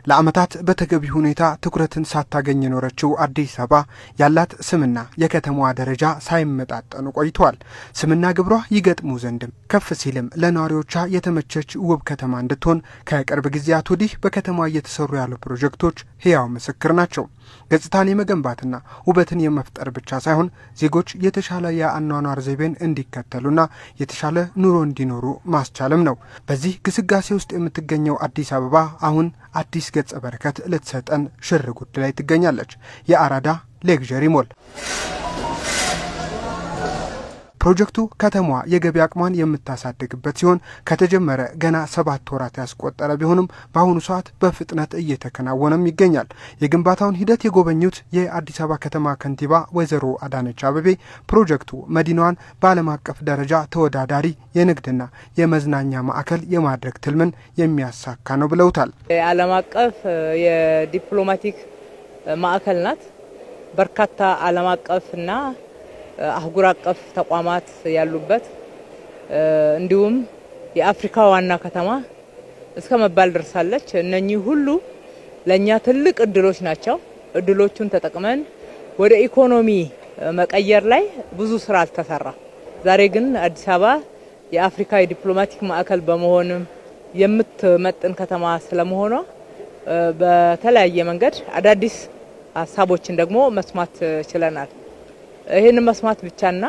ለዓመታት በተገቢ ሁኔታ ትኩረትን ሳታገኝ የኖረችው አዲስ አበባ ያላት ስምና የከተማዋ ደረጃ ሳይመጣጠኑ ቆይተዋል። ስምና ግብሯ ይገጥሙ ዘንድም ከፍ ሲልም ለነዋሪዎቿ የተመቸች ውብ ከተማ እንድትሆን ከቅርብ ጊዜያት ወዲህ በከተማዋ እየተሰሩ ያሉ ፕሮጀክቶች ሕያው ምስክር ናቸው። ገጽታን የመገንባትና ውበትን የመፍጠር ብቻ ሳይሆን ዜጎች የተሻለ የአኗኗር ዘይቤን እንዲከተሉና የተሻለ ኑሮ እንዲኖሩ ማስቻልም ነው። በዚህ ግስጋሴ ውስጥ የምትገኘው አዲስ አበባ አሁን አዲስ ገጸ በረከት ልትሰጠን ሽር ጉድ ላይ ትገኛለች። የአራዳ ሌክዠሪ ሞል ፕሮጀክቱ ከተማዋ የገቢ አቅሟን የምታሳድግበት ሲሆን ከተጀመረ ገና 7 ወራት ያስቆጠረ ቢሆንም በአሁኑ ሰዓት በፍጥነት እየተከናወነም ይገኛል። የግንባታውን ሂደት የጎበኙት የአዲስ አበባ ከተማ ከንቲባ ወይዘሮ አዳነች አቤቤ ፕሮጀክቱ መዲናዋን በዓለም አቀፍ ደረጃ ተወዳዳሪ የንግድና የመዝናኛ ማዕከል የማድረግ ትልምን የሚያሳካ ነው ብለውታል። ዓለም አቀፍ የዲፕሎማቲክ ማዕከል ናት። በርካታ ዓለም አቀፍና አህጉር አቀፍ ተቋማት ያሉበት እንዲሁም የአፍሪካ ዋና ከተማ እስከ መባል ደርሳለች። እነኚህ ሁሉ ለኛ ትልቅ እድሎች ናቸው። እድሎቹን ተጠቅመን ወደ ኢኮኖሚ መቀየር ላይ ብዙ ስራ አልተሰራ። ዛሬ ግን አዲስ አበባ የአፍሪካ የዲፕሎማቲክ ማዕከል በመሆንም የምትመጥን ከተማ ስለመሆኗ በተለያየ መንገድ አዳዲስ ሀሳቦችን ደግሞ መስማት ችለናል። ይህን መስማት ብቻና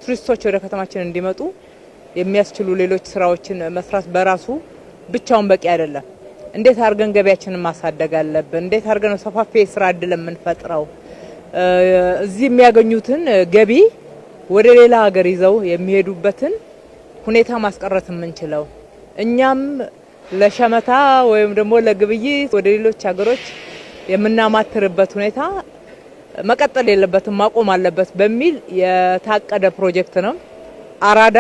ቱሪስቶች ወደ ከተማችን እንዲመጡ የሚያስችሉ ሌሎች ስራዎችን መስራት በራሱ ብቻውን በቂ አይደለም። እንዴት አድርገን ገበያችንን ማሳደግ አለብን? እንዴት አድርገን ሰፋፊ የስራ እድል የምንፈጥረው? እዚህ የሚያገኙትን ገቢ ወደ ሌላ ሀገር ይዘው የሚሄዱበትን ሁኔታ ማስቀረት የምንችለው እኛም ለሸመታ ወይም ደግሞ ለግብይት ወደ ሌሎች ሀገሮች የምናማትርበት ሁኔታ መቀጠል የለበትም ማቆም አለበት በሚል የታቀደ ፕሮጀክት ነው። አራዳ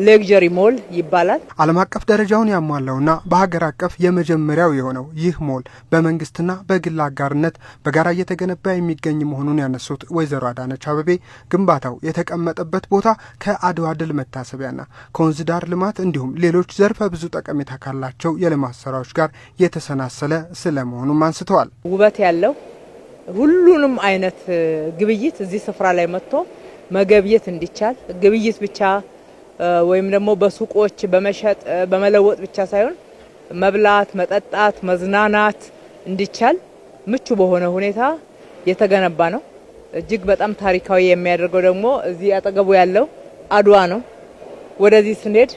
ሌክዠሪ ሞል ይባላል። ዓለም አቀፍ ደረጃውን ያሟላውና በሀገር አቀፍ የመጀመሪያው የሆነው ይህ ሞል በመንግስትና በግል አጋርነት በጋራ እየተገነባ የሚገኝ መሆኑን ያነሱት ወይዘሮ አዳነች አቤቤ ግንባታው የተቀመጠበት ቦታ ከአድዋ ድል መታሰቢያና ከወንዝ ዳር ልማት እንዲሁም ሌሎች ዘርፈ ብዙ ጠቀሜታ ካላቸው የልማት ስራዎች ጋር የተሰናሰለ ስለመሆኑም አንስተዋል። ውበት ያለው ሁሉንም አይነት ግብይት እዚህ ስፍራ ላይ መጥቶ መገብየት እንዲቻል ግብይት ብቻ ወይም ደግሞ በሱቆች በመሸጥ በመለወጥ ብቻ ሳይሆን መብላት፣ መጠጣት፣ መዝናናት እንዲቻል ምቹ በሆነ ሁኔታ የተገነባ ነው። እጅግ በጣም ታሪካዊ የሚያደርገው ደግሞ እዚህ አጠገቡ ያለው አድዋ ነው። ወደዚህ ስንሄድ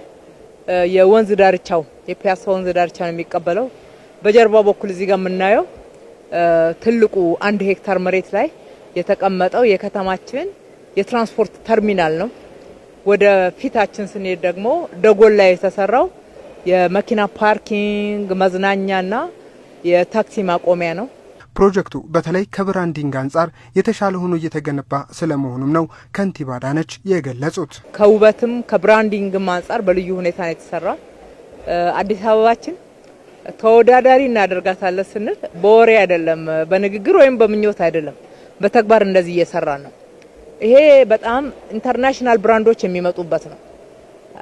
የወንዝ ዳርቻው የፒያሳ ወንዝ ዳርቻ ነው የሚቀበለው። በጀርባው በኩል እዚህ ጋር የምናየው ትልቁ 1 ሄክታር መሬት ላይ የተቀመጠው የከተማችን የትራንስፖርት ተርሚናል ነው። ወደ ፊታችን ስንሄድ ደግሞ ደጎል ላይ የተሰራው የመኪና ፓርኪንግ መዝናኛና የታክሲ ማቆሚያ ነው። ፕሮጀክቱ በተለይ ከብራንዲንግ አንጻር የተሻለ ሆኖ እየተገነባ ስለመሆኑም ነው ከንቲባ አዳነች የገለጹት። ከውበትም ከብራንዲንግም አንጻር በልዩ ሁኔታ ነው የተሰራ። አዲስ አበባችን ተወዳዳሪ እናደርጋታለን ስንል በወሬ አይደለም፣ በንግግር ወይም በምኞት አይደለም፣ በተግባር እንደዚህ እየሰራ ነው። ይሄ በጣም ኢንተርናሽናል ብራንዶች የሚመጡበት ነው።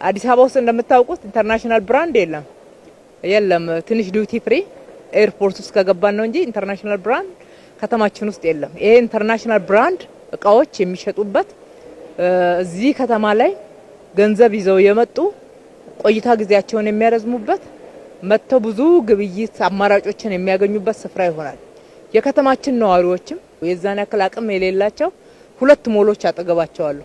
አዲስ አበባ ውስጥ እንደምታውቁት ኢንተርናሽናል ብራንድ የለም። ትንሽ ዲዩቲ ፍሪ ኤርፖርት ውስጥ ከገባን ነው እንጂ ኢንተርናሽናል ብራንድ ከተማችን ውስጥ የለም። ይሄ ኢንተርናሽናል ብራንድ እቃዎች የሚሸጡበት እዚህ ከተማ ላይ ገንዘብ ይዘው የመጡ ቆይታ ጊዜያቸውን የሚያረዝሙበት መጥተው ብዙ ግብይት አማራጮችን የሚያገኙበት ስፍራ ይሆናል። የከተማችን ነዋሪዎችም የዛን ያክል አቅም የሌላቸው 2 ሞሎች አጠገባቸው አሉ።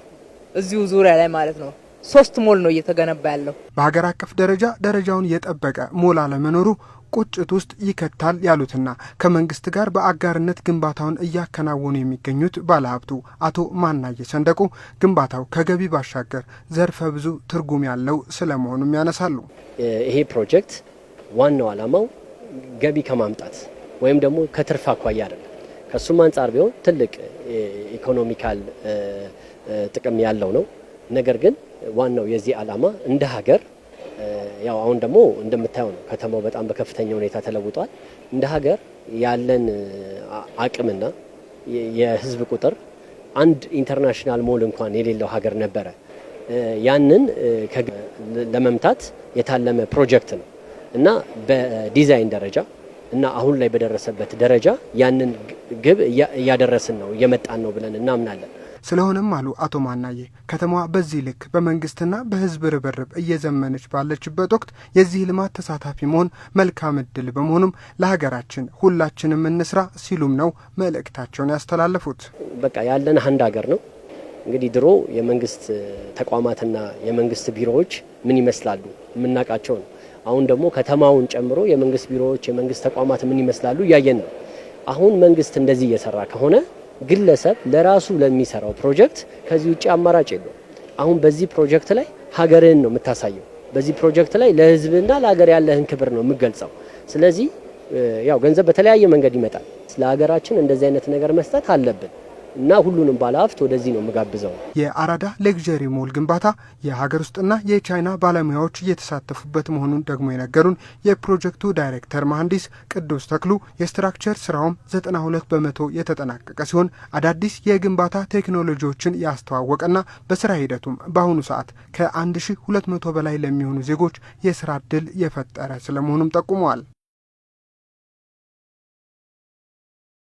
እዚሁ ዙሪያ ላይ ማለት ነው 3 ሞል ነው እየተገነባ ያለው። በሀገር አቀፍ ደረጃ ደረጃውን የጠበቀ ሞል አለመኖሩ ቁጭት ውስጥ ይከታል ያሉትና ከመንግስት ጋር በአጋርነት ግንባታውን እያከናወኑ የሚገኙት ባለሀብቱ አቶ ማናየ ሰንደቁ ግንባታው ከገቢ ባሻገር ዘርፈ ብዙ ትርጉም ያለው ስለመሆኑም ያነሳሉ። ይሄ ፕሮጀክት ዋናው ዓላማው ገቢ ከማምጣት ወይም ደግሞ ከትርፍ አኳያ አይደለም። ከሱም አንጻር ቢሆን ትልቅ ኢኮኖሚካል ጥቅም ያለው ነው። ነገር ግን ዋናው የዚህ ዓላማ እንደ ሀገር ያው አሁን ደግሞ እንደምታየው ነው ከተማው በጣም በከፍተኛ ሁኔታ ተለውጧል። እንደ ሀገር ያለን አቅምና የህዝብ ቁጥር አንድ ኢንተርናሽናል ሞል እንኳን የሌለው ሀገር ነበረ። ያንን ለመምታት የታለመ ፕሮጀክት ነው እና በዲዛይን ደረጃ እና አሁን ላይ በደረሰበት ደረጃ ያንን ግብ እያደረስን ነው እየመጣን ነው ብለን እናምናለን። ስለሆነም አሉ አቶ ማናዬ ከተማዋ በዚህ ልክ በመንግስትና በህዝብ ርብርብ እየዘመነች ባለችበት ወቅት የዚህ ልማት ተሳታፊ መሆን መልካም እድል በመሆኑም ለሀገራችን ሁላችንም እንስራ ሲሉም ነው መልእክታቸውን ያስተላለፉት። በቃ ያለን አንድ ሀገር ነው። እንግዲህ ድሮ የመንግስት ተቋማትና የመንግስት ቢሮዎች ምን ይመስላሉ የምናውቃቸው ነው። አሁን ደግሞ ከተማውን ጨምሮ የመንግስት ቢሮዎች የመንግስት ተቋማት ምን ይመስላሉ እያየን ነው። አሁን መንግስት እንደዚህ እየሰራ ከሆነ ግለሰብ ለራሱ ለሚሰራው ፕሮጀክት ከዚህ ውጪ አማራጭ የለውም። አሁን በዚህ ፕሮጀክት ላይ ሀገርህን ነው የምታሳየው። በዚህ ፕሮጀክት ላይ ለህዝብና ለሀገር ያለህን ክብር ነው የምገልጸው። ስለዚህ ያው ገንዘብ በተለያየ መንገድ ይመጣል። ስለ ሀገራችን እንደዚህ አይነት ነገር መስጠት አለብን እና ሁሉንም ባለሀብት ወደዚህ ነው የምጋብዘው። የአራዳ ሌግዠሪ ሞል ግንባታ የሀገር ውስጥና የቻይና ባለሙያዎች እየተሳተፉበት መሆኑን ደግሞ የነገሩን የፕሮጀክቱ ዳይሬክተር መሐንዲስ ቅዱስ ተክሉ የስትራክቸር ስራውም 92 በመቶ የተጠናቀቀ ሲሆን አዳዲስ የግንባታ ቴክኖሎጂዎችን ያስተዋወቀና በስራ ሂደቱም በአሁኑ ሰዓት ከ1200 በላይ ለሚሆኑ ዜጎች የስራ ዕድል የፈጠረ ስለመሆኑም ጠቁመዋል።